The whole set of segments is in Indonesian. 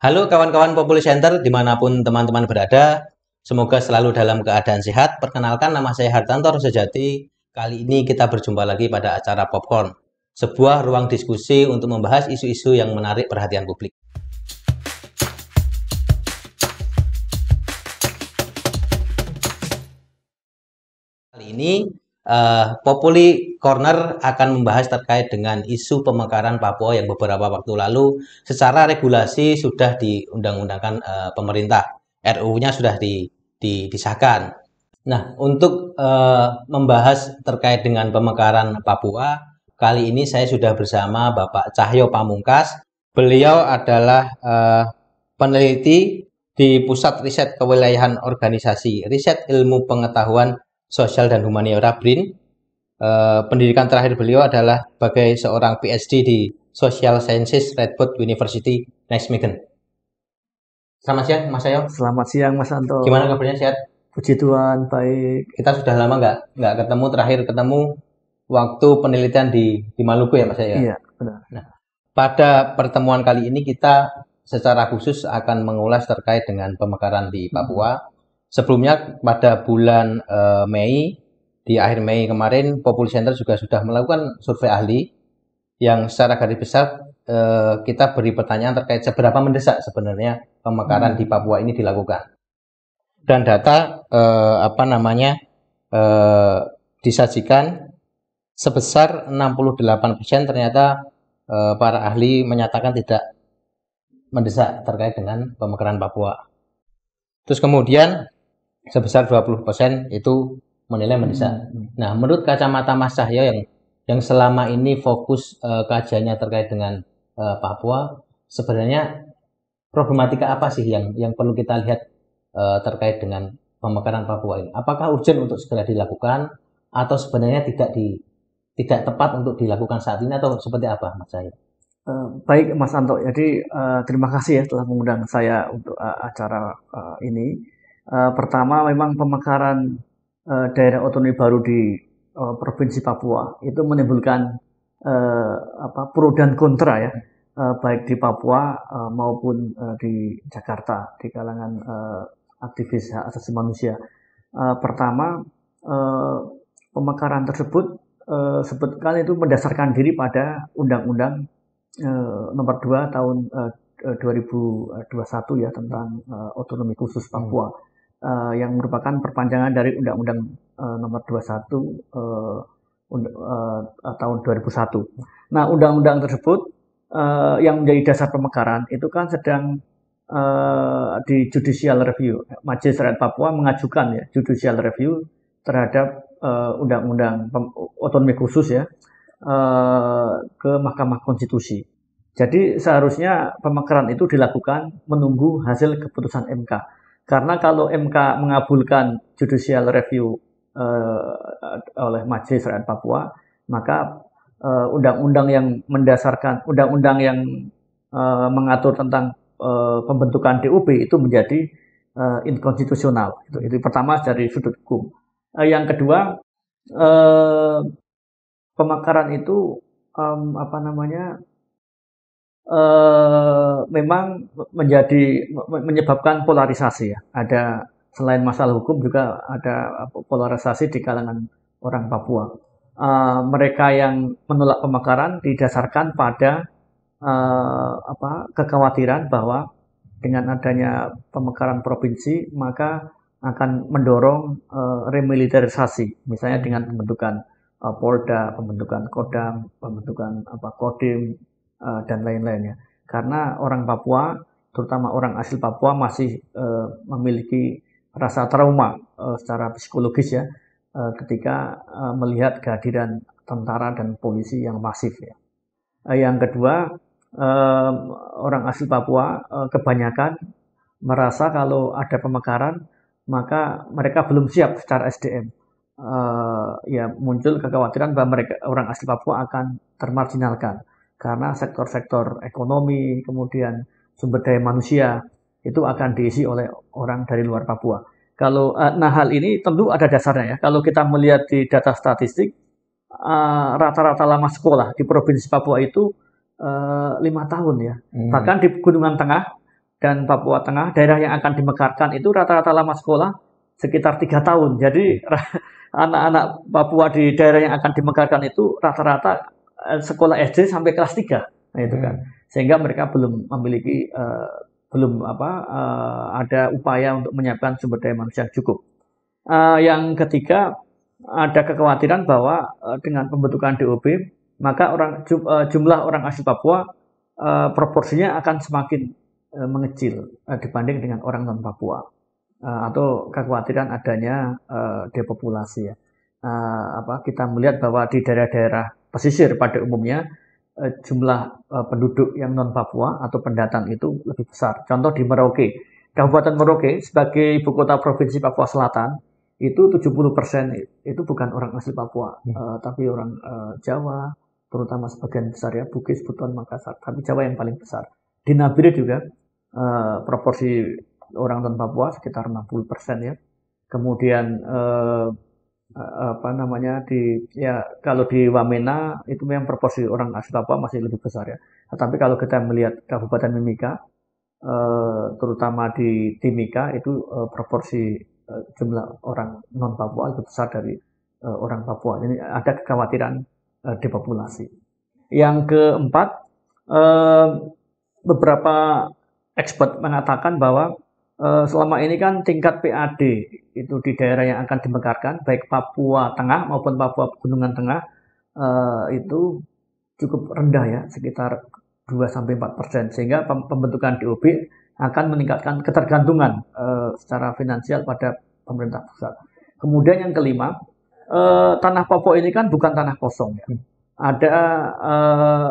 Halo kawan-kawan Populi Center dimanapun teman-teman berada, semoga selalu dalam keadaan sehat. Perkenalkan nama saya Hartanto Sejati. Kali ini kita berjumpa lagi pada acara Popcorn, sebuah ruang diskusi untuk membahas isu-isu yang menarik perhatian publik. Kali ini Populi Corner akan membahas terkait dengan isu pemekaran Papua yang beberapa waktu lalu secara regulasi sudah diundang-undangkan pemerintah. RUU-nya sudah disahkan. Nah, untuk membahas terkait dengan pemekaran Papua, kali ini saya sudah bersama Bapak Cahyo Pamungkas. Beliau adalah peneliti di Pusat Riset Kewilayahan Organisasi Riset Ilmu Pengetahuan Sosial dan Humaniora BRIN. Pendidikan terakhir beliau adalah sebagai seorang PhD di Social Sciences Radboud University, Nijmegen. Selamat siang, Mas Ayo. Selamat siang, Mas Anto. Gimana kabarnya, sehat? Puji Tuhan, baik. Kita sudah lama nggak ketemu, terakhir ketemu waktu penelitian di Maluku ya, Mas Ayo? Iya, benar. Nah, pada pertemuan kali ini kita secara khusus akan mengulas terkait dengan pemekaran di Papua. Sebelumnya pada bulan Mei, di akhir Mei kemarin, Populi Center juga sudah melakukan survei ahli yang secara garis besar kita beri pertanyaan terkait seberapa mendesak sebenarnya pemekaran di Papua ini dilakukan. Dan data disajikan sebesar 68% ternyata para ahli menyatakan tidak mendesak terkait dengan pemekaran Papua. Terus kemudian sebesar 20% itu menilai mendesak. Nah, menurut kacamata Mas Cahyo yang selama ini fokus kajiannya terkait dengan Papua, sebenarnya problematika apa sih yang perlu kita lihat terkait dengan pemekaran Papua ini? Apakah urgent untuk segera dilakukan atau sebenarnya tidak tepat untuk dilakukan saat ini atau seperti apa, Mas Cahyo? Baik, Mas Anto. Jadi terima kasih ya telah mengundang saya untuk acara ini. Pertama, memang pemekaran daerah otonomi baru di Provinsi Papua itu menimbulkan pro dan kontra ya, baik di Papua maupun di Jakarta di kalangan aktivis hak asasi manusia. Pertama, pemekaran tersebut sebetulnya itu mendasarkan diri pada Undang-Undang nomor 2 tahun 2021 ya tentang otonomi khusus Papua yang merupakan perpanjangan dari Undang-Undang nomor 21 tahun 2001. Nah, undang-undang tersebut yang menjadi dasar pemekaran itu kan sedang di judicial review. Majelis Rakyat Papua mengajukan ya judicial review terhadap Undang-Undang otonomi khusus ya ke Mahkamah Konstitusi. Jadi seharusnya pemekaran itu dilakukan menunggu hasil keputusan MK. Karena kalau MK mengabulkan judicial review oleh Majelis Rakyat Papua, maka undang-undang yang mendasarkan undang-undang yang mengatur tentang pembentukan DOP itu menjadi inkonstitusional. Itu pertama dari sudut hukum. Yang kedua, pemekaran itu memang menyebabkan polarisasi ya. Ada selain masalah hukum juga ada polarisasi di kalangan orang Papua. Mereka yang menolak pemekaran didasarkan pada kekhawatiran bahwa dengan adanya pemekaran provinsi maka akan mendorong remilitarisasi, misalnya dengan pembentukan Polda, pembentukan Kodam, pembentukan Kodim dan lain-lainnya. Karena orang Papua, terutama orang asli Papua masih memiliki rasa trauma secara psikologis ya ketika melihat kehadiran tentara dan polisi yang masif ya. Yang kedua, orang asli Papua kebanyakan merasa kalau ada pemekaran maka mereka belum siap secara SDM. Ya muncul kekhawatiran bahwa mereka orang asli Papua akan termarginalkan karena sektor-sektor ekonomi kemudian sumber daya manusia itu akan diisi oleh orang dari luar Papua. Kalau nah hal ini tentu ada dasarnya ya. Kalau kita melihat di data statistik rata-rata lama sekolah di provinsi Papua itu 5 tahun ya. Bahkan di Gunungan Tengah dan Papua Tengah, daerah yang akan dimekarkan itu rata-rata lama sekolah sekitar 3 tahun. Jadi anak-anak Papua di daerah yang akan dimekarkan itu rata-rata sekolah SD sampai kelas 3. Nah, itu kan. Sehingga mereka belum memiliki ada upaya untuk menyiapkan sumber daya manusia yang cukup. Yang ketiga, ada kekhawatiran bahwa dengan pembentukan DOB, maka jumlah orang asli Papua proporsinya akan semakin mengecil dibanding dengan orang non Papua, atau kekhawatiran adanya depopulasi ya. Kita melihat bahwa di daerah-daerah pesisir pada umumnya jumlah penduduk yang non Papua atau pendatang itu lebih besar. Contoh di Merauke, Kabupaten Merauke sebagai ibu kota provinsi Papua Selatan itu 70% itu bukan orang asli Papua, tapi orang Jawa, terutama sebagian besar ya, Bugis, Buton, Makassar, tapi Jawa yang paling besar. Di Nabire juga proporsi orang non Papua sekitar 60% ya. Kemudian kalau di Wamena itu memang proporsi orang asli Papua masih lebih besar ya. Tetapi kalau kita melihat Kabupaten Mimika, terutama di Timika itu proporsi jumlah orang non Papua lebih besar dari orang Papua. Jadi ada kekhawatiran depopulasi. Yang keempat, beberapa expert mengatakan bahwa selama ini kan tingkat PAD itu di daerah yang akan dimekarkan, baik Papua Tengah maupun Papua Pegunungan Tengah, itu cukup rendah ya, sekitar 2-4%, sehingga pembentukan DOB akan meningkatkan ketergantungan secara finansial pada pemerintah pusat. Kemudian yang kelima, tanah Papua ini kan bukan tanah kosong ya. Ada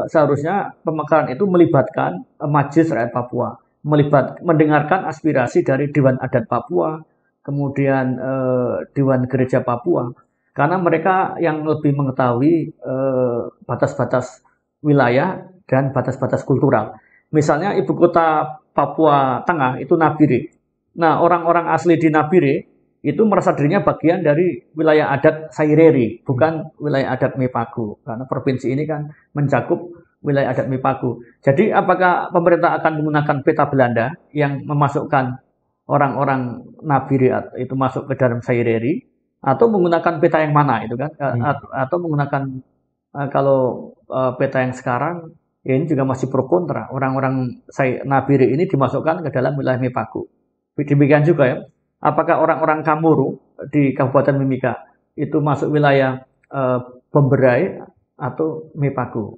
seharusnya pemekaran itu melibatkan Majelis Rakyat Papua, mendengarkan aspirasi dari Dewan Adat Papua, kemudian Dewan Gereja Papua, karena mereka yang lebih mengetahui batas-batas wilayah dan batas-batas kultural. Misalnya ibu kota Papua Tengah itu Nabire. Nah, orang-orang asli di Nabire itu merasa dirinya bagian dari wilayah adat Saireri, bukan wilayah adat Mepagu, karena provinsi ini kan mencakup wilayah adat Mepagu. Jadi apakah pemerintah akan menggunakan peta Belanda yang memasukkan orang-orang Nabire itu masuk ke dalam Saireri, atau menggunakan peta yang mana itu kan? Atau menggunakan kalau peta yang sekarang ya ini juga masih pro kontra. Orang-orang Nabire ini dimasukkan ke dalam wilayah Mepagu. Demikian juga ya. Apakah orang-orang Kamuru di Kabupaten Mimika itu masuk wilayah Pemberai atau Mepagu?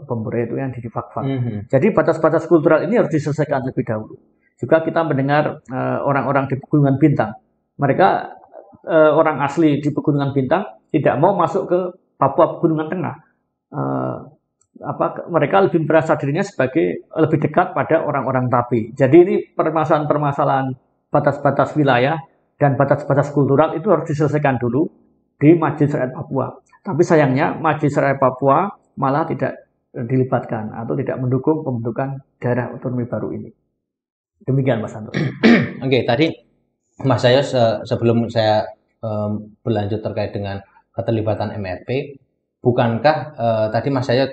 Pemberai itu yang di Fakfak. Jadi batas-batas kultural ini harus diselesaikan lebih dahulu. Juga kita mendengar orang-orang di Pegunungan Bintang. Mereka orang asli di Pegunungan Bintang tidak mau masuk ke Papua Pegunungan Tengah. Mereka lebih merasa dirinya sebagai lebih dekat pada orang-orang Tapi. Jadi ini permasalahan batas-batas wilayah dan batas-batas kultural itu harus diselesaikan dulu di Majelis Rakyat Papua. Tapi sayangnya Majelis Rakyat Papua malah tidak dilibatkan atau tidak mendukung pembentukan daerah otonomi baru ini. Demikian Mas Andro. Oke, tadi Mas Yos sebelum saya berlanjut terkait dengan keterlibatan MRP, bukankah tadi Mas Yos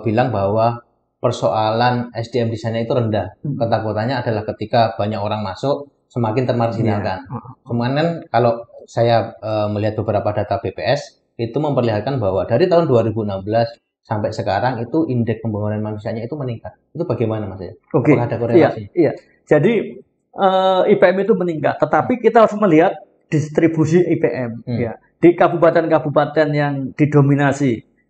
bilang bahwa persoalan SDM di sana itu rendah. Ketakutannya adalah ketika banyak orang masuk, semakin termarginalkan. Kemudian kalau saya melihat beberapa data BPS, itu memperlihatkan bahwa dari tahun 2016 sampai sekarang itu indeks pembangunan manusianya itu meningkat. Itu bagaimana Mas? Oke. Apakah ada korelasi? Iya. Jadi IPM itu meningkat, tetapi kita harus melihat distribusi IPM. Ya. Di kabupaten-kabupaten yang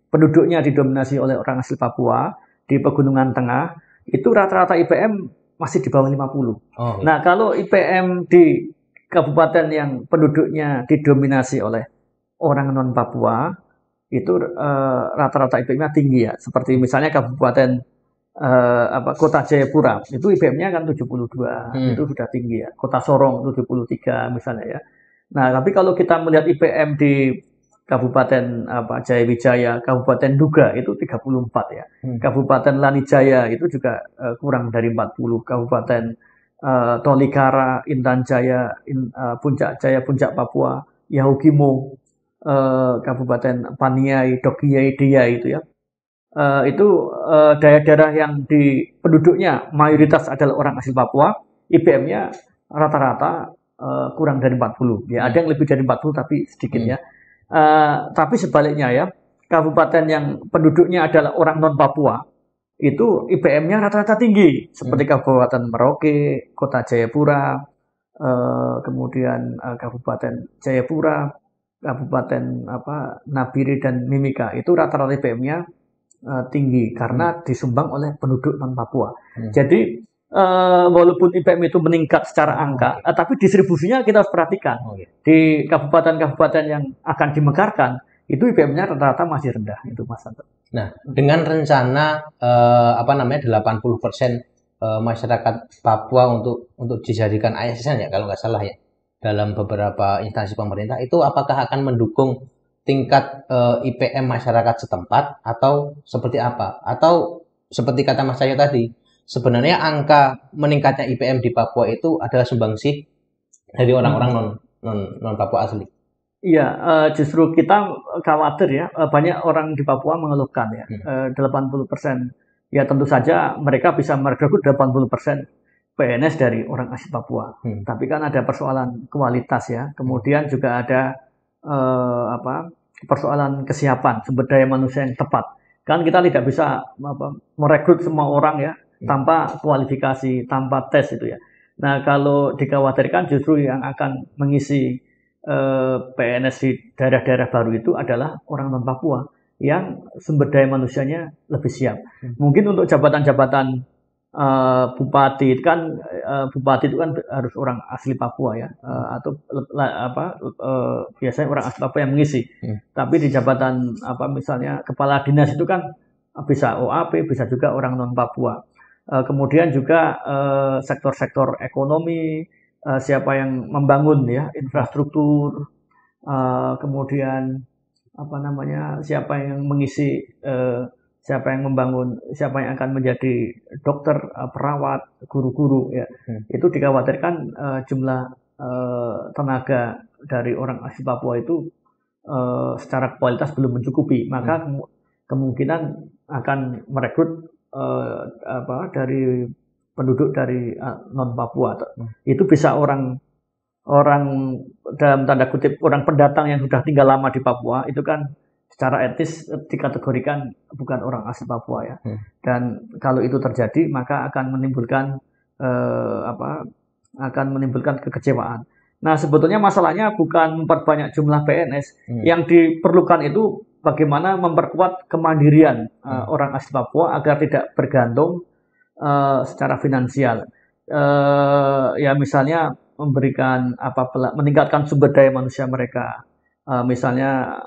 penduduknya didominasi oleh orang asli Papua, di Pegunungan Tengah, itu rata-rata IPM masih di bawah 50. Nah, kalau IPM di kabupaten yang penduduknya didominasi oleh orang non-Papua, itu rata-rata IPM-nya tinggi ya. Seperti misalnya Kabupaten Kota Jayapura, itu IPM-nya kan 72, itu sudah tinggi ya. Kota Sorong 73 misalnya ya. Nah, tapi kalau kita melihat IPM di Kabupaten Jayawijaya, Kabupaten Duga itu 34 ya. Kabupaten Lanijaya itu juga kurang dari 40. Kabupaten Tolikara, Intan Jaya, Puncak Jaya, Puncak Papua, Yahukimo, Kabupaten Paniai, Dogiai, Dia itu ya. itu daerah-daerah yang di penduduknya mayoritas adalah orang asli Papua, IPM-nya rata-rata kurang dari 40. Ya, ada yang lebih dari 40 tapi sedikit ya. Tapi sebaliknya ya, kabupaten yang penduduknya adalah orang non Papua itu IPM-nya rata-rata tinggi, seperti Kabupaten Merauke, Kota Jayapura, kemudian Kabupaten Jayapura, Kabupaten Nabire dan Mimika, itu rata-rata IPM-nya tinggi karena disumbang oleh penduduk non Papua. Jadi walaupun IPM itu meningkat secara angka, tapi distribusinya kita harus perhatikan. Di kabupaten-kabupaten yang akan dimekarkan itu IPM-nya rata-rata masih rendah, itu Mas Santo. Nah, dengan rencana 80% masyarakat Papua untuk dijadikan ASN ya kalau nggak salah ya dalam beberapa instansi pemerintah, itu apakah akan mendukung tingkat IPM masyarakat setempat atau seperti apa? Atau seperti kata Mas Cahyo tadi, sebenarnya angka meningkatnya IPM di Papua itu adalah sumbangsih dari orang-orang non Papua asli. Iya, justru kita khawatir ya, banyak orang di Papua mengeluhkan ya, 80%. Ya tentu saja mereka bisa merekrut 80% PNS dari orang asli Papua. Tapi kan ada persoalan kualitas ya, kemudian juga ada persoalan kesiapan sumber daya manusia yang tepat. Kan kita tidak bisa merekrut semua orang ya tanpa kualifikasi, tanpa tes itu ya. Nah, kalau dikhawatirkan justru yang akan mengisi PNS di daerah-daerah baru itu adalah orang non Papua yang sumber daya manusianya lebih siap. Mungkin untuk jabatan-jabatan bupati kan bupati itu kan harus orang asli Papua ya, atau biasanya orang asli Papua yang mengisi. Tapi di jabatan misalnya kepala dinas itu kan bisa OAP, bisa juga orang non Papua. Kemudian juga sektor-sektor ekonomi, siapa yang membangun ya infrastruktur, kemudian siapa yang mengisi, siapa yang membangun, siapa yang akan menjadi dokter, perawat, guru-guru ya. Itu dikhawatirkan jumlah tenaga dari orang asli Papua itu secara kualitas belum mencukupi, maka kemungkinan akan merekrut dari penduduk dari non Papua. Itu bisa orang dalam tanda kutip orang pendatang yang sudah tinggal lama di Papua, itu kan secara etis dikategorikan bukan orang asli Papua ya. Dan kalau itu terjadi maka akan menimbulkan kekecewaan. Nah, sebetulnya masalahnya bukan memperbanyak jumlah PNS. Yang diperlukan itu bagaimana memperkuat kemandirian orang asli Papua agar tidak bergantung secara finansial. Ya misalnya memberikan meningkatkan sumber daya manusia mereka. Misalnya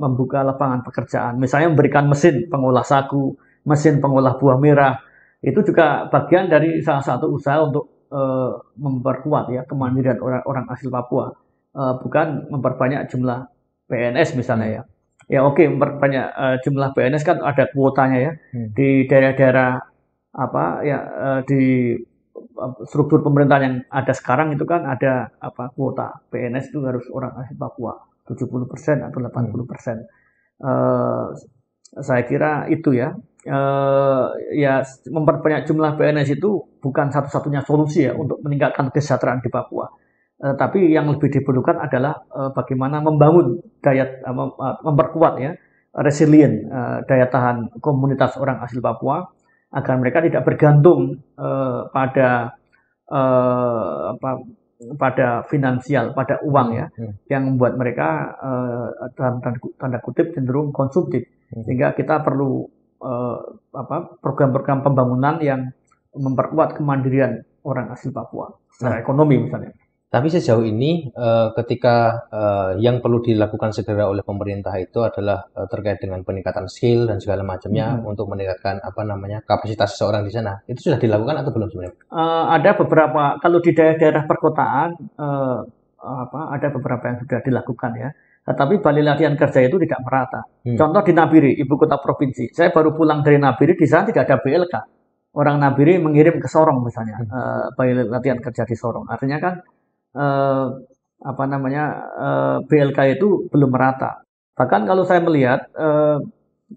membuka lapangan pekerjaan. Misalnya memberikan mesin pengolah sagu, mesin pengolah buah merah. Itu juga bagian dari salah satu usaha untuk memperkuat ya kemandirian orang asli Papua. Bukan memperbanyak jumlah PNS misalnya ya. Ya oke, memperbanyak jumlah PNS kan ada kuotanya ya. Di daerah-daerah di struktur pemerintahan yang ada sekarang itu kan ada kuota PNS itu harus orang asli Papua 70% atau 80%. Saya kira itu ya. Ya memperbanyak jumlah PNS itu bukan satu-satunya solusi ya untuk meningkatkan kesejahteraan di Papua. Tapi yang lebih diperlukan adalah bagaimana membangun memperkuat ya resilient daya tahan komunitas orang asli Papua agar mereka tidak bergantung pada finansial, pada uang ya, yang membuat mereka dalam tanda kutip cenderung konsumtif. Sehingga kita perlu program-program pembangunan yang memperkuat kemandirian orang asli Papua secara ekonomi misalnya. Tapi sejauh ini ketika yang perlu dilakukan segera oleh pemerintah itu adalah terkait dengan peningkatan skill dan segala macamnya untuk meningkatkan kapasitas seseorang di sana. Itu sudah dilakukan atau belum sebenarnya? Ada beberapa, kalau di daerah-daerah perkotaan ada beberapa yang sudah dilakukan ya. Tapi balai latihan kerja itu tidak merata. Contoh di Nabire, ibu kota provinsi. Saya baru pulang dari Nabire, di sana tidak ada BLK. Orang Nabire mengirim ke Sorong misalnya, balai latihan kerja di Sorong. Artinya kan BLK itu belum merata. Bahkan kalau saya melihat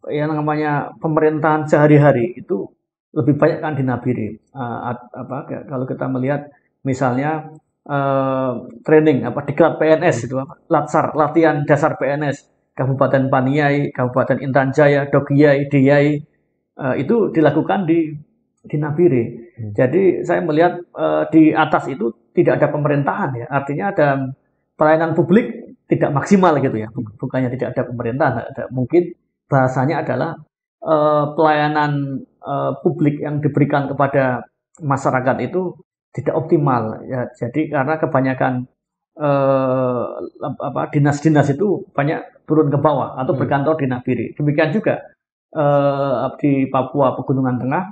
yang namanya pemerintahan sehari-hari itu lebih banyak kan di Nabire. Kalau kita melihat misalnya training diklat PNS itu latsar latihan dasar PNS Kabupaten Paniai, Kabupaten Intan Jaya, Dogiyai, Diyai itu dilakukan di Nabire. Jadi saya melihat di atas itu tidak ada pemerintahan ya, artinya ada pelayanan publik tidak maksimal gitu ya, bukannya tidak ada pemerintahan, mungkin bahasanya adalah pelayanan publik yang diberikan kepada masyarakat itu tidak optimal ya. Jadi karena kebanyakan dinas-dinas itu banyak turun ke bawah atau berkantor di Nabire. Demikian juga di Papua Pegunungan Tengah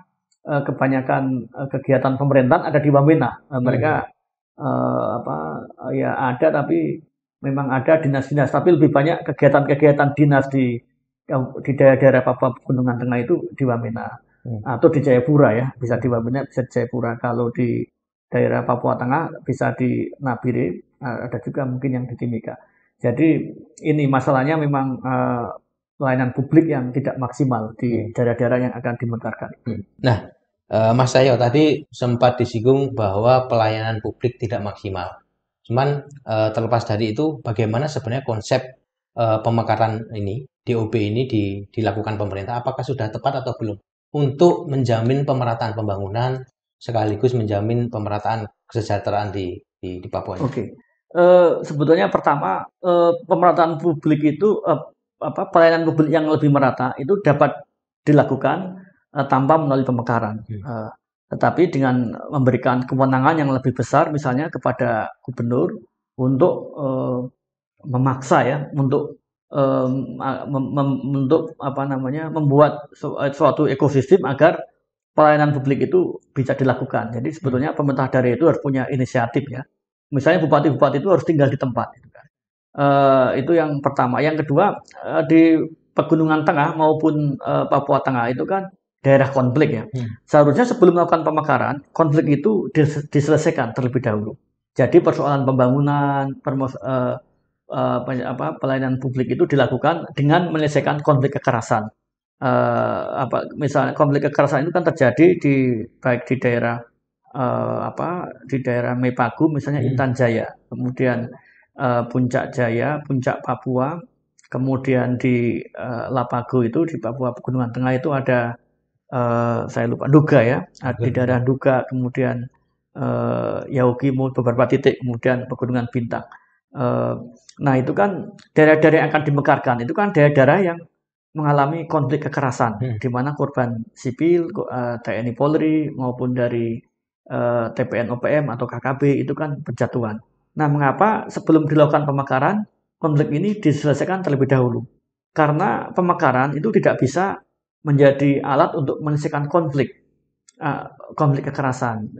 kebanyakan kegiatan pemerintahan ada di Wamena. Mereka ya ada, tapi memang ada dinas-dinas, tapi lebih banyak kegiatan-kegiatan dinas di daerah Papua Pegunungan Tengah itu di Wamena atau di Jayapura ya, bisa di Wamena, bisa di Jayapura. Kalau di daerah Papua Tengah bisa di Nabire, ada juga mungkin yang di Timika. Jadi ini masalahnya memang pelayanan publik yang tidak maksimal di daerah-daerah yang akan dimekarkan. Nah, Mas Sayo tadi sempat disinggung bahwa pelayanan publik tidak maksimal. Cuman terlepas dari itu, bagaimana sebenarnya konsep pemekaran ini, DOP ini dilakukan pemerintah? Apakah sudah tepat atau belum untuk menjamin pemerataan pembangunan sekaligus menjamin pemerataan kesejahteraan di Papua ini? Oke. Sebetulnya pertama pemerataan publik itu pelayanan publik yang lebih merata itu dapat dilakukan tanpa melalui pemekaran. Tetapi dengan memberikan kewenangan yang lebih besar misalnya kepada gubernur untuk memaksa ya, untuk membuat suatu ekosistem agar pelayanan publik itu bisa dilakukan. Jadi sebetulnya pemerintah daerah itu harus punya inisiatif ya. Misalnya bupati-bupati itu harus tinggal di tempat. Itu yang pertama. Yang kedua, di Pegunungan Tengah maupun Papua Tengah itu kan daerah konflik ya. Seharusnya sebelum melakukan pemekaran, konflik itu diselesaikan terlebih dahulu. Jadi persoalan pembangunan, pelayanan publik itu dilakukan dengan menyelesaikan konflik kekerasan. Misalnya konflik kekerasan itu kan terjadi baik di daerah di daerah Mepagu misalnya Intan Jaya, kemudian Puncak Jaya, Puncak Papua, kemudian di Lapago itu di Papua Pegunungan Tengah itu ada saya lupa Nduga ya, di daerah Nduga, kemudian Yaukimo beberapa titik, kemudian Pegunungan Bintang. Nah itu kan daerah-daerah yang akan dimekarkan itu kan daerah-daerah yang mengalami konflik kekerasan, di mana korban sipil, TNI Polri maupun dari TPN OPM atau KKB itu kan berjatuhan. Nah, mengapa sebelum dilakukan pemekaran, konflik ini diselesaikan terlebih dahulu? Karena pemekaran itu tidak bisa menjadi alat untuk menyelesaikan konflik kekerasan.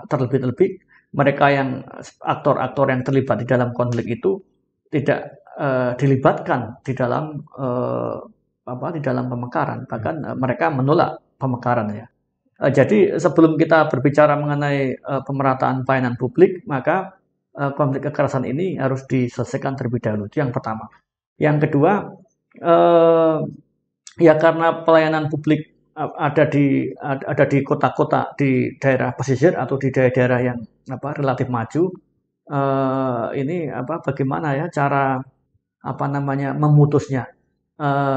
Terlebih-lebih mereka yang aktor-aktor yang terlibat di dalam konflik itu tidak dilibatkan di dalam pemekaran, bahkan mereka menolak pemekaran ya. Jadi sebelum kita berbicara mengenai pemerataan pelayanan publik, maka konflik kekerasan ini harus diselesaikan terlebih dahulu. Itu yang pertama. Yang kedua, ya karena pelayanan publik ada di kota-kota di daerah pesisir atau di daerah-daerah yang relatif maju, ini bagaimana ya cara memutusnya.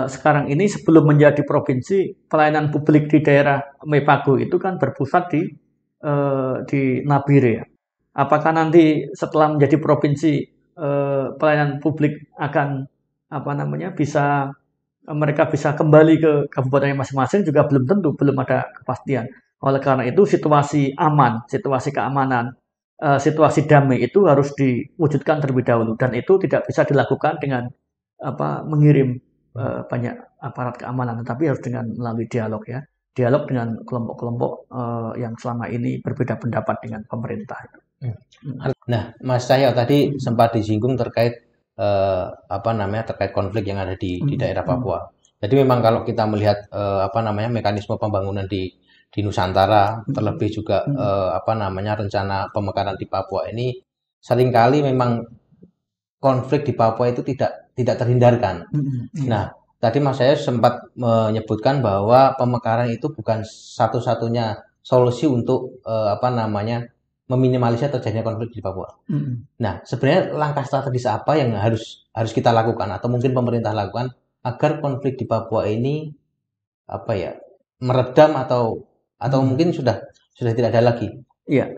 Sekarang ini sebelum menjadi provinsi, pelayanan publik di daerah Mepago itu kan berpusat di Nabire ya. Apakah nanti setelah menjadi provinsi pelayanan publik akan mereka bisa kembali ke kabupatennya masing-masing juga belum tentu, belum ada kepastian. Oleh karena itu situasi aman, situasi keamanan, situasi damai itu harus diwujudkan terlebih dahulu, dan itu tidak bisa dilakukan dengan mengirim banyak aparat keamanan, tetapi harus dengan melalui dialog ya, dialog dengan kelompok-kelompok yang selama ini berbeda pendapat dengan pemerintah. Nah, Mas Cahyo tadi sempat disinggung terkait terkait konflik yang ada di daerah Papua. Jadi memang kalau kita melihat mekanisme pembangunan di Nusantara, terlebih juga rencana pemekaran di Papua ini, seringkali memang konflik di Papua itu tidak terhindarkan. Nah, tadi Mas saya sempat menyebutkan bahwa pemekaran itu bukan satu-satunya solusi untuk apa namanya meminimalisir terjadinya konflik di Papua. Nah, sebenarnya langkah strategis apa yang harus kita lakukan atau mungkin pemerintah lakukan agar konflik di Papua ini apa ya meredam atau mungkin sudah tidak ada lagi. Iya,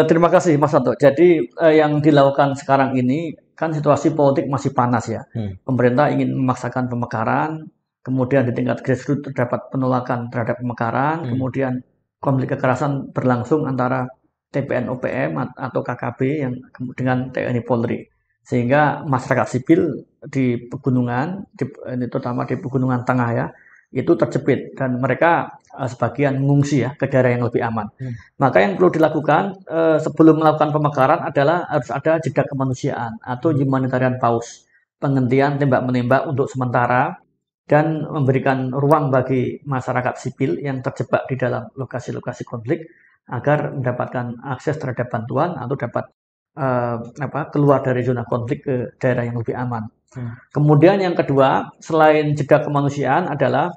terima kasih Mas Anto. Jadi yang dilakukan sekarang ini kan situasi politik masih panas ya. Pemerintah ingin memaksakan pemekaran, kemudian di tingkat grassroots terdapat penolakan terhadap pemekaran, kemudian konflik kekerasan berlangsung antara TPN OPM atau KKB yang dengan TNI Polri. Sehingga masyarakat sipil di pegunungan, terutama di pegunungan tengah ya, itu terjepit dan mereka sebagian mengungsi ya ke daerah yang lebih aman. Maka yang perlu dilakukan sebelum melakukan pemekaran adalah harus ada jeda kemanusiaan atau humanitarian pause, penghentian tembak-menembak untuk sementara dan memberikan ruang bagi masyarakat sipil yang terjebak di dalam lokasi-lokasi konflik agar mendapatkan akses terhadap bantuan atau dapat keluar dari zona konflik ke daerah yang lebih aman. Kemudian yang kedua, selain jeda kemanusiaan adalah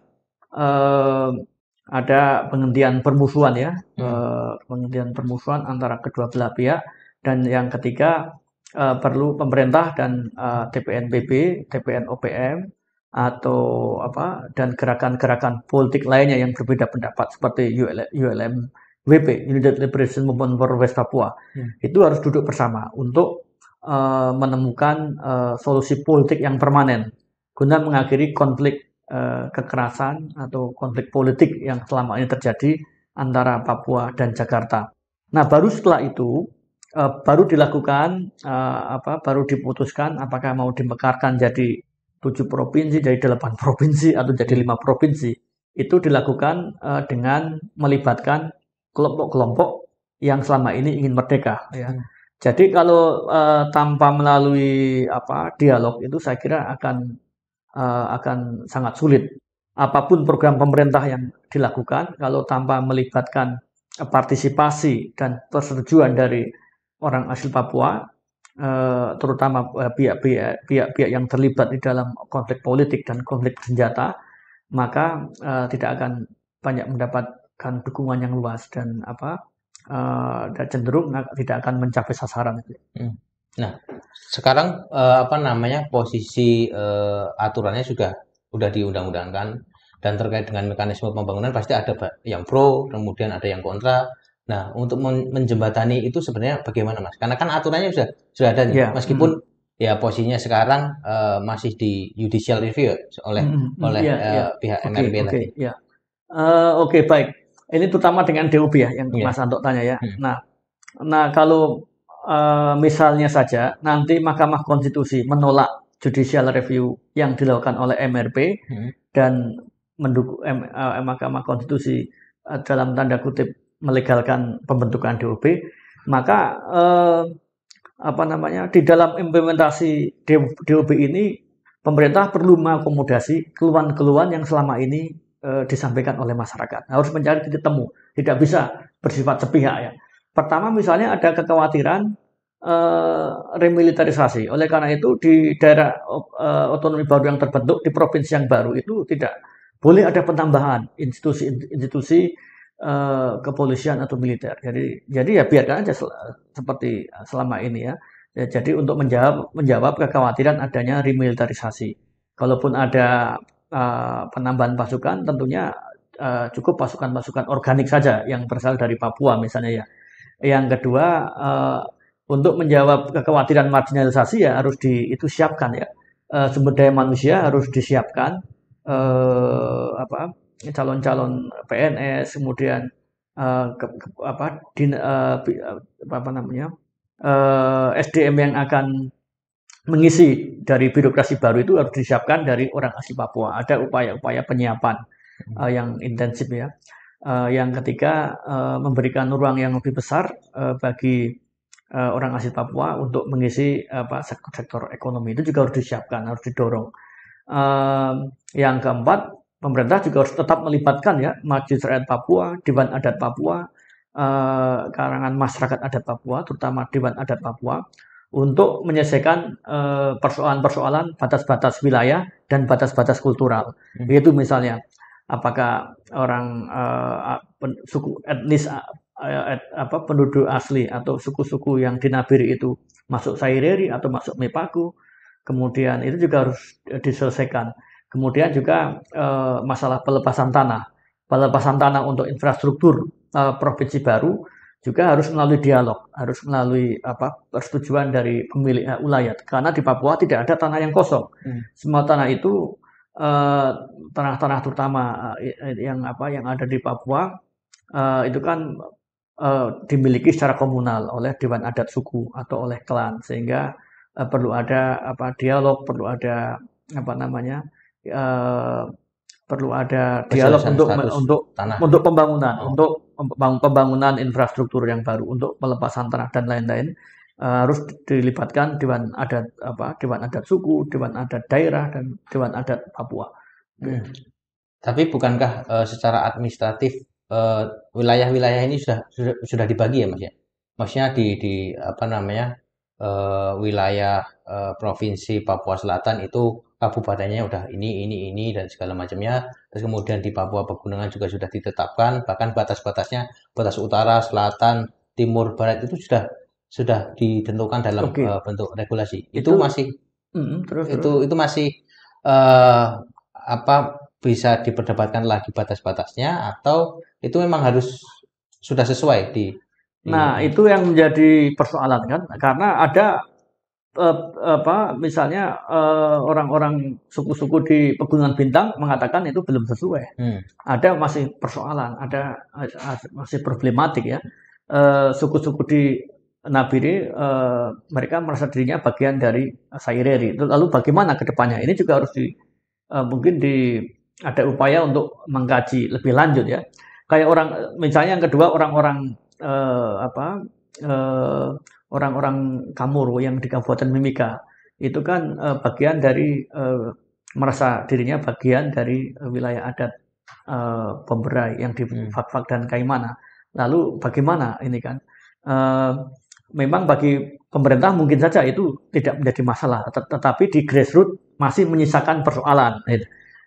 ada penghentian permusuhan ya, penghentian permusuhan antara kedua belah pihak. Dan yang ketiga, perlu pemerintah dan TPNPB, TPN OPM atau dan gerakan-gerakan politik lainnya yang berbeda pendapat seperti ULM-WP, United Liberation Movement for West Papua, itu harus duduk bersama untuk menemukan solusi politik yang permanen guna mengakhiri konflik kekerasan atau konflik politik yang selama ini terjadi antara Papua dan Jakarta. Nah, baru setelah itu baru dilakukan baru diputuskan apakah mau dimekarkan jadi 7 provinsi, jadi 8 provinsi atau jadi 5 provinsi. Itu dilakukan dengan melibatkan kelompok-kelompok yang selama ini ingin merdeka ya. Jadi kalau tanpa melalui dialog itu saya kira akan sangat sulit. Apapun program pemerintah yang dilakukan, kalau tanpa melibatkan partisipasi dan persetujuan dari orang asli Papua, terutama pihak-pihak yang terlibat di dalam konflik politik dan konflik senjata, maka tidak akan banyak mendapatkan dukungan yang luas dan cenderung tidak akan mencapai sasaran itu. Nah, sekarang posisi aturannya sudah diundang-undangkan dan terkait dengan mekanisme pembangunan pasti ada yang pro, kemudian ada yang kontra. Nah, untuk menjembatani itu sebenarnya bagaimana, Mas? Karena kan aturannya sudah ada nih, meskipun ya posisinya sekarang masih di judicial review oleh pihak MRB tadi. Oke, baik. Ini terutama dengan DOB ya yang Mas Anto tanya ya. Nah kalau misalnya saja nanti Mahkamah Konstitusi menolak judicial review yang dilakukan oleh MRP dan mendukung Mahkamah Konstitusi dalam tanda kutip melegalkan pembentukan DOB, maka di dalam implementasi DOB ini pemerintah perlu mengakomodasi keluhan-keluhan yang selama ini disampaikan oleh masyarakat. Harus mencari titik temu, tidak bisa bersifat sepihak ya. Pertama misalnya ada kekhawatiran remilitarisasi. Oleh karena itu di daerah otonomi baru yang terbentuk di provinsi yang baru itu tidak boleh ada penambahan institusi kepolisian atau militer. Jadi ya biarkan aja seperti selama ini ya. Jadi untuk menjawab kekhawatiran adanya remilitarisasi. Kalaupun ada penambahan pasukan, tentunya cukup pasukan-pasukan organik saja yang berasal dari Papua misalnya ya. Yang kedua, untuk menjawab kekhawatiran marginalisasi ya harus siapkan ya. Sumber daya manusia harus disiapkan, calon-calon PNS, kemudian SDM yang akan mengisi dari birokrasi baru itu harus disiapkan dari orang asli Papua. Ada upaya-upaya penyiapan yang intensif ya. Yang ketiga, memberikan ruang yang lebih besar bagi orang asli Papua untuk mengisi sektor-sektor ekonomi. Itu juga harus disiapkan, harus didorong. Yang keempat, pemerintah juga harus tetap melibatkan ya Majelis Rakyat Papua, Dewan Adat Papua, kalangan masyarakat adat Papua, terutama Dewan Adat Papua, untuk menyelesaikan persoalan-persoalan batas-batas wilayah dan batas-batas kultural. Yaitu misalnya apakah orang suku etnis penduduk asli atau suku-suku yang di Nabire itu masuk Saireri atau masuk Mepaku. Kemudian itu juga harus diselesaikan. Kemudian juga masalah pelepasan tanah. Pelepasan tanah untuk infrastruktur provinsi baru juga harus melalui dialog, harus melalui persetujuan dari pemilik wilayah. Karena di Papua tidak ada tanah yang kosong. Semua tanah itu tanah-tanah terutama yang ada di Papua itu kan dimiliki secara komunal oleh Dewan Adat Suku atau oleh klan, sehingga perlu ada dialog, perlu ada perlu ada dialog untuk pembangunan, untuk pembangunan infrastruktur yang baru, untuk pelepasan tanah dan lain-lain. Harus dilibatkan Dewan Adat Suku, Dewan Adat Daerah, dan Dewan Adat Papua. Tapi bukankah secara administratif wilayah-wilayah ini sudah dibagi ya, Mas ya? Maksudnya di wilayah provinsi Papua Selatan itu kabupatennya udah ini dan segala macamnya. Terus kemudian di Papua Pegunungan juga sudah ditetapkan, bahkan batas-batasnya, batas utara, selatan, timur, barat itu sudah ditentukan dalam bentuk regulasi. Itu masih itu masih bisa diperdebatkan lagi batas-batasnya, atau itu memang harus sudah sesuai di Nah, itu yang menjadi persoalan kan, karena ada misalnya orang-orang suku-suku di Pegunungan Bintang mengatakan itu belum sesuai. Ada masih persoalan, ada masih problematik ya. Suku-suku di Nabire mereka merasa dirinya bagian dari Saireri. Lalu bagaimana ke depannya? Ini juga harus mungkin ada upaya untuk mengkaji lebih lanjut ya. Kayak misalnya yang kedua, orang-orang Kamoro yang di Kabupaten Mimika itu kan bagian dari merasa dirinya bagian dari wilayah adat Pemberai yang di Fak-Fak dan Kaimana. Lalu bagaimana ini kan? Memang bagi pemerintah mungkin saja itu tidak menjadi masalah, tetapi di grassroots masih menyisakan persoalan.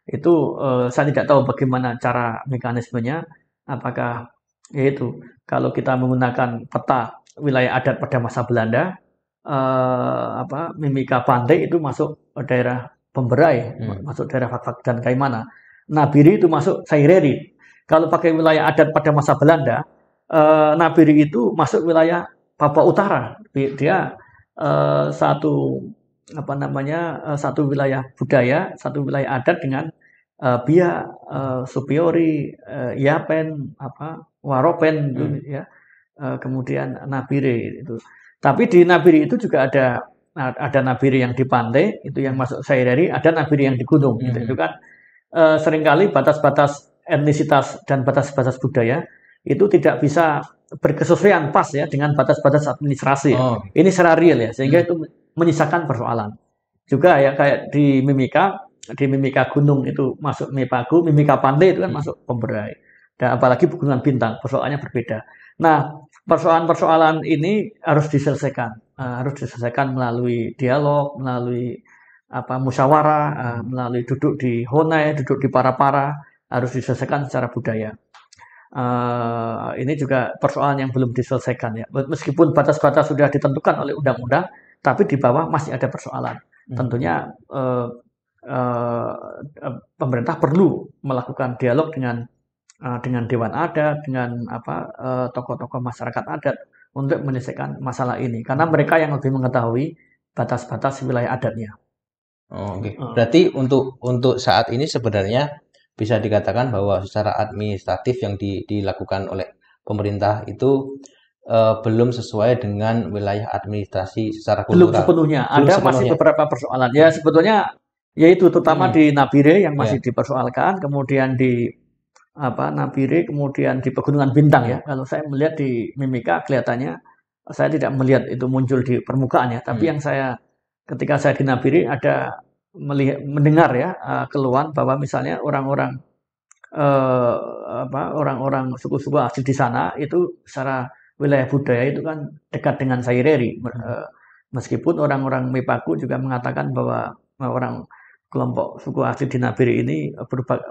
Itu saya tidak tahu bagaimana cara mekanismenya, apakah yaitu kalau kita menggunakan peta wilayah adat pada masa Belanda, Mimika Pantai itu masuk daerah Pemberai, masuk daerah Fak-Fak dan Kaimana. Nabire itu masuk Saireri. Kalau pakai wilayah adat pada masa Belanda, Nabire itu masuk wilayah Papua Utara. Dia satu wilayah budaya, satu wilayah adat dengan Bia, Supiori, Yapen, Waropen itu ya. Kemudian Nabire itu. Tapi di Nabire itu juga ada Nabire yang di pantai, itu yang masuk Saireri, ada Nabire yang di gunung. Itu kan seringkali batas-batas etnisitas dan batas-batas budaya itu tidak bisa berkesesuaian pas ya dengan batas-batas administrasi. Ini secara real ya, sehingga itu menyisakan persoalan. Juga ya kayak di Mimika Gunung itu masuk Mepaku, Mimika Pantai itu kan masuk Pemberai. Dan apalagi Pegunungan Bintang, persoalannya berbeda. Nah, persoalan-persoalan ini harus diselesaikan melalui dialog, melalui musyawarah, melalui duduk di Honai, duduk di Para-Para, harus diselesaikan secara budaya. Ini juga persoalan yang belum diselesaikan ya. Meskipun batas-batas sudah ditentukan oleh undang-undang, tapi di bawah masih ada persoalan. Tentunya pemerintah perlu melakukan dialog dengan Dewan Adat, dengan tokoh-tokoh masyarakat adat untuk menyelesaikan masalah ini, karena mereka yang lebih mengetahui batas-batas wilayah adatnya. Oke. Berarti untuk saat ini sebenarnya bisa dikatakan bahwa secara administratif yang dilakukan oleh pemerintah itu belum sesuai dengan wilayah administrasi secara kultural. Belum sepenuhnya. Ada masih beberapa persoalan. Ya sebetulnya yaitu terutama di Nabire yang masih dipersoalkan, kemudian di Nabire, kemudian di Pegunungan Bintang ya. Kalau saya melihat di Mimika kelihatannya saya tidak melihat itu muncul di permukaan ya, tapi yang ketika saya di Nabire ada mendengar ya keluhan bahwa misalnya orang-orang suku-suku asli di sana itu secara wilayah budaya itu kan dekat dengan Saireri. Meskipun orang-orang Mepaku juga mengatakan bahwa orang kelompok suku asli di Nabire ini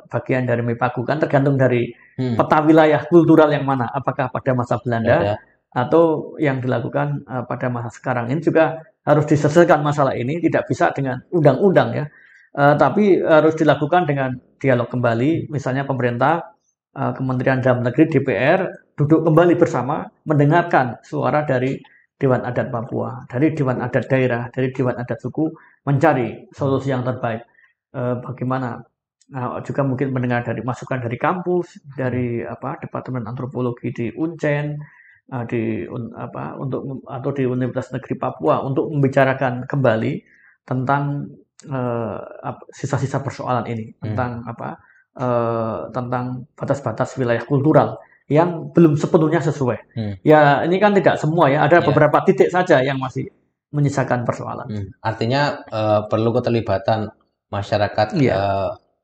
bagian dari Mepaku, kan tergantung dari peta wilayah kultural yang mana, apakah pada masa Belanda atau yang dilakukan pada masa sekarang. Ini juga harus diselesaikan masalah ini, tidak bisa dengan undang-undang ya, tapi harus dilakukan dengan dialog kembali, misalnya pemerintah, Kementerian Dalam Negeri, DPR, duduk kembali bersama, mendengarkan suara dari Dewan Adat Papua, dari Dewan Adat Daerah, dari Dewan Adat Suku, mencari solusi yang terbaik. Bagaimana juga mungkin mendengar dari masukan dari kampus, dari Departemen Antropologi di Uncen, atau di Universitas Negeri Papua untuk membicarakan kembali tentang sisa-sisa persoalan ini, tentang batas-batas wilayah kultural yang belum sepenuhnya sesuai. Ya ini kan tidak semua ya, ada beberapa titik saja yang masih menyisakan persoalan. Artinya perlu keterlibatan masyarakat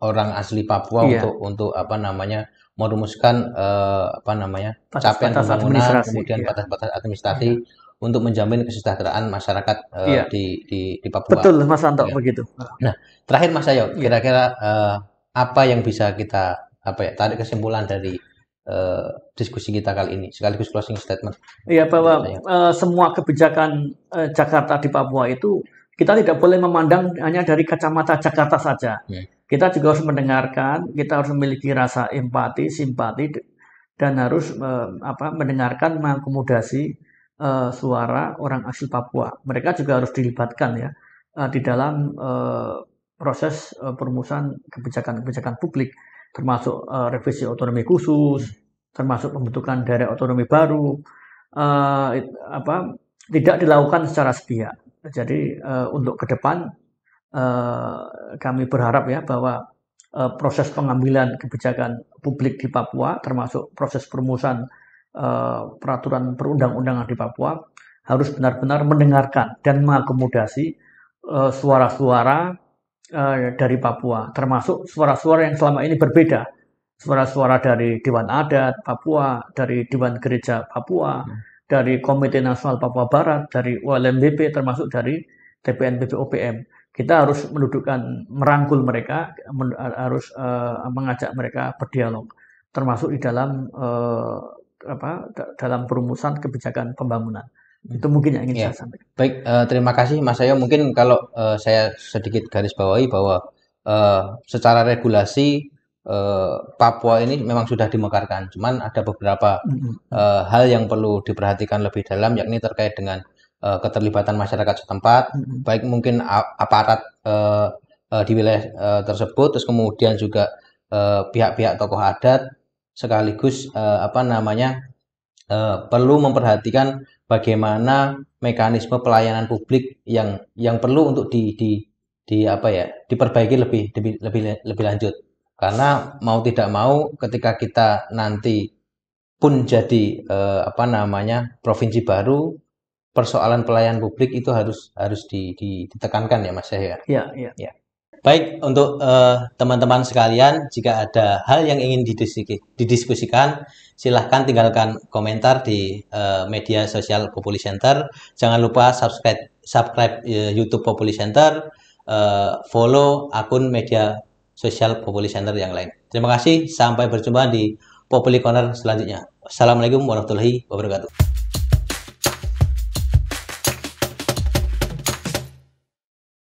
orang asli Papua untuk merumuskan capaian pembangunan, kemudian batas-batas administrasi untuk menjamin kesejahteraan masyarakat di Papua. Betul Mas Anto, begitu. Nah, terakhir Mas Sayo, kira-kira apa yang bisa kita tarik kesimpulan dari diskusi kita kali ini, sekaligus closing statement? Iya, bahwa semua kebijakan Jakarta di Papua itu kita tidak boleh memandang hanya dari kacamata Jakarta saja. Kita juga harus mendengarkan, kita harus memiliki rasa empati, simpati, dan harus mendengarkan, mengakomodasi suara orang asli Papua. Mereka juga harus dilibatkan ya di dalam proses perumusan kebijakan-kebijakan publik, termasuk revisi otonomi khusus, termasuk pembentukan daerah otonomi baru, tidak dilakukan secara sepihak. Jadi untuk ke depan kami berharap ya bahwa proses pengambilan kebijakan publik di Papua, termasuk proses perumusan peraturan perundang-undangan di Papua, harus benar-benar mendengarkan dan mengakomodasi suara-suara dari Papua, termasuk suara-suara yang selama ini berbeda, suara-suara dari Dewan Adat Papua, dari Dewan Gereja Papua, dari Komite Nasional Papua Barat, dari ULMBP, termasuk dari TPNPB OPM. Kita harus mendudukkan, merangkul mereka, harus mengajak mereka berdialog, termasuk di dalam dalam perumusan kebijakan pembangunan. Itu mungkin yang ingin saya sampaikan. Baik, terima kasih Mas Sayo. Mungkin kalau saya sedikit garis bawahi bahwa secara regulasi Papua ini memang sudah dimekarkan, cuman ada beberapa hal yang perlu diperhatikan lebih dalam, yakni terkait dengan keterlibatan masyarakat setempat, baik mungkin aparat di wilayah tersebut, terus kemudian juga pihak-pihak tokoh adat, sekaligus perlu memperhatikan bagaimana mekanisme pelayanan publik yang perlu untuk diperbaiki lebih lanjut. Karena mau tidak mau ketika kita nanti pun jadi provinsi baru, persoalan pelayanan publik itu harus ditekankan ya Mas ya. Iya. Baik, untuk teman-teman sekalian, jika ada hal yang ingin didiskusikan, silahkan tinggalkan komentar di media sosial Populi Center. Jangan lupa subscribe YouTube Populi Center, follow akun media sosial Populi Center yang lain. Terima kasih, sampai berjumpa di Populi Corner selanjutnya. Assalamualaikum warahmatullahi wabarakatuh.